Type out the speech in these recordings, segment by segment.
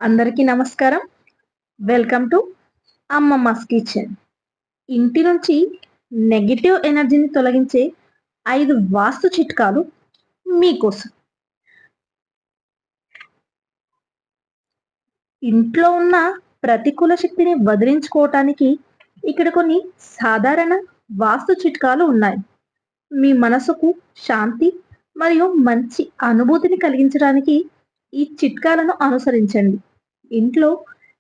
అందరికీ నమస్కారం. Welcome to అమ్మమ్మస్ kitchen. ఇంటి నుంచి నెగెటివ్ ఎనర్జీని తొలగించే 5 వాస్తు చిట్కాలు మీకోసం. ఇంట్లో ఉన్న ప్రతికూల శక్తిని వదిలించుకోవటానికి ఇక్కడ కొన్ని సాధారణ వాస్తు చిట్కాలు ఉన్నాయి. మీ మనసుకు శాంతి మరియు మంచి అనుభూతిని కలిగించడానికి ఈ చిట్కాలను అనుసరించండి. ఇంట్లో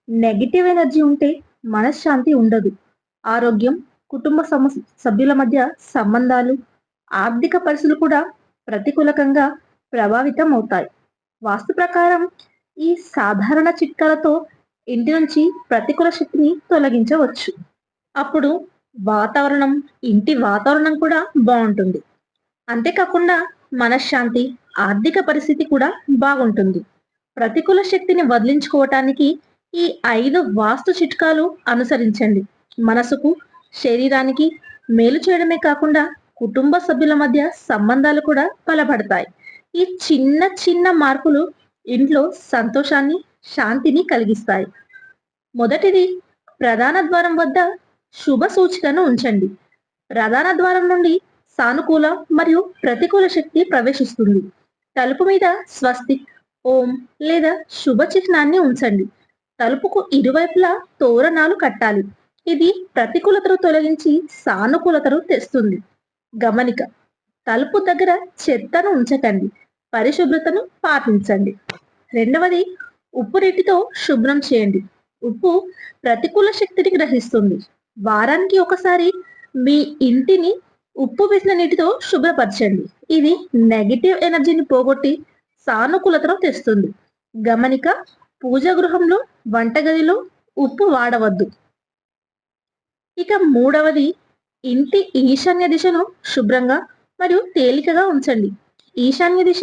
నెగటివ్ ఎనర్జీ ఉంటే మనశ్శాంతి ఉండదు. ఆరోగ్యం, కుటుంబ సభ్యుల మధ్య సంబంధాలు, ఆర్థిక పరిస్థితులు కూడా ప్రతికూలకంగా ప్రభావితం అవుతాయి. వాస్తు ప్రకారం ఈ సాధారణ చిట్కాలతో ఇంటి నుంచి ప్రతికూల శక్తిని తొలగించవచ్చు. అప్పుడు ఇంటి వాతావరణం కూడా బాగుంటుంది. అంతేకాకుండా మనశ్శాంతి, ఆర్థిక పరిస్థితి కూడా బాగుంటుంది. ప్రతికూల శక్తిని వదిలించుకోవటానికి ఈ 5 వాస్తు చిట్కాలు అనుసరించండి. మనసుకు, శరీరానికి మేలు చేయడమే కాకుండా కుటుంబ సభ్యుల మధ్య సంబంధాలు కూడా బలపడతాయి. ఈ చిన్న చిన్న మార్పులు ఇంట్లో సంతోషాన్ని, శాంతిని కలిగిస్తాయి. మొదటిది, ప్రధాన ద్వారం వద్ద శుభ సూచికను ఉంచండి. ప్రధాన ద్వారం నుండి సానుకూల మరియు ప్రతికూల శక్తి ప్రవేశిస్తుంది. తలుపు మీద స్వస్తిక్, ఓం లేదా శుభ చిహ్నాన్ని ఉంచండి. తలుపుకు ఇరువైపులా తోరణాలు కట్టాలి. ఇది ప్రతికూలతను తొలగించి సానుకూలతను తెస్తుంది. గమనిక: తలుపు దగ్గర చెత్తను ఉంచకండి. పరిశుభ్రతను పాటించండి. రెండవది, ఉప్పు నీటితో శుభ్రం చేయండి. ఉప్పు ప్రతికూల శక్తిని గ్రహిస్తుంది. వారానికి ఒకసారి మీ ఇంటిని ఉప్పు వేసిన నీటితో శుభ్రపరచండి. ఇది నెగటివ్ ఎనర్జీని పోగొట్టి సానుకూలతను తెస్తుంది. గమనిక: పూజ గృహంలో, వంటగదిలో ఉప్పు వాడవద్దు. ఇక మూడవది, ఇంటి ఈశాన్య దిశను శుభ్రంగా మరియు తేలికగా ఉంచండి. ఈశాన్య దిశ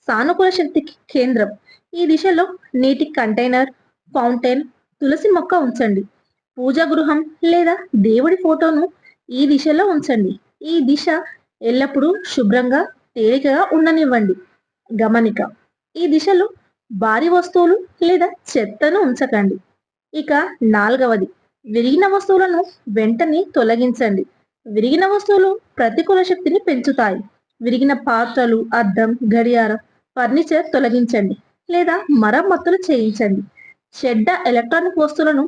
సానుకూల శక్తికి కేంద్రం. ఈ దిశలో నీటి కంటైనర్, ఫౌంటైన్, తులసి మొక్క ఉంచండి. పూజా గృహం లేదా దేవుడి ఫోటోను ఈ దిశలో ఉంచండి. ఈ దిశ ఎల్లప్పుడూ శుభ్రంగా, తేలికగా ఉండనివ్వండి. గమనిక: ఈ దిశలో భారీ వస్తువులు లేదా చెత్తను ఉంచకండి. ఇక నాలుగవది, విరిగిన వస్తువులను వెంటనే తొలగించండి. విరిగిన వస్తువులు ప్రతికూల శక్తిని పెంచుతాయి. విరిగిన పాత్రలు, అద్దం, గడియారం, ఫర్నిచర్ తొలగించండి లేదా మరమ్మతులు చేయించండి. చెడ్డ ఎలక్ట్రానిక్ వస్తువులను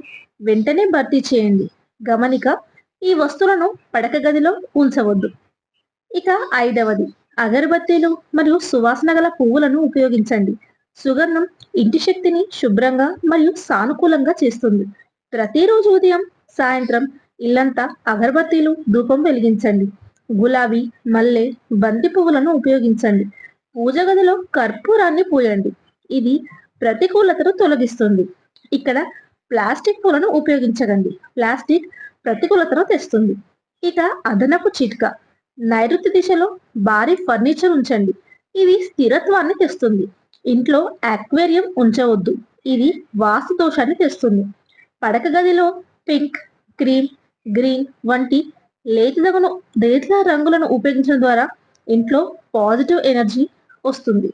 వెంటనే భర్తీ చేయండి. గమనిక: ఈ వస్తువులను పడక గదిలో ఉంచవద్దు. ఇక ఐదవది, అగరబత్తీలు మరియు సువాసన గల పువ్వులను ఉపయోగించండి. సుగంధం ఇంటి శక్తిని శుభ్రంగా మరియు సానుకూలంగా చేస్తుంది. ప్రతిరోజు ఉదయం, సాయంత్రం ఇల్లంతా అగరబత్తీలు, ధూపం వెలిగించండి. గులాబీ, మల్లె, బంతి పువ్వులను ఉపయోగించండి. పూజ గదిలో కర్పూరాన్ని పూయండి. ఇది ప్రతికూలతను తొలగిస్తుంది. ఇక్కడ ప్లాస్టిక్ పూలను ఉపయోగించకండి. ప్లాస్టిక్ ప్రతికూలతను తెస్తుంది. ఇక అదనపు చిట్కా: నైరుతి దిశలో భారీ ఫర్నిచర్ ఉంచండి. ఇది స్థిరత్వాన్ని తెస్తుంది. ఇంట్లో అక్వేరియం ఉంచవద్దు. ఇది వాస్తు దోషాన్ని తెస్తుంది. పడక గదిలో పింక్, క్రీమ్, గ్రీన్ వంటి లేత రంగులను ఉపయోగించడం ద్వారా ఇంట్లో పాజిటివ్ ఎనర్జీ వస్తుంది.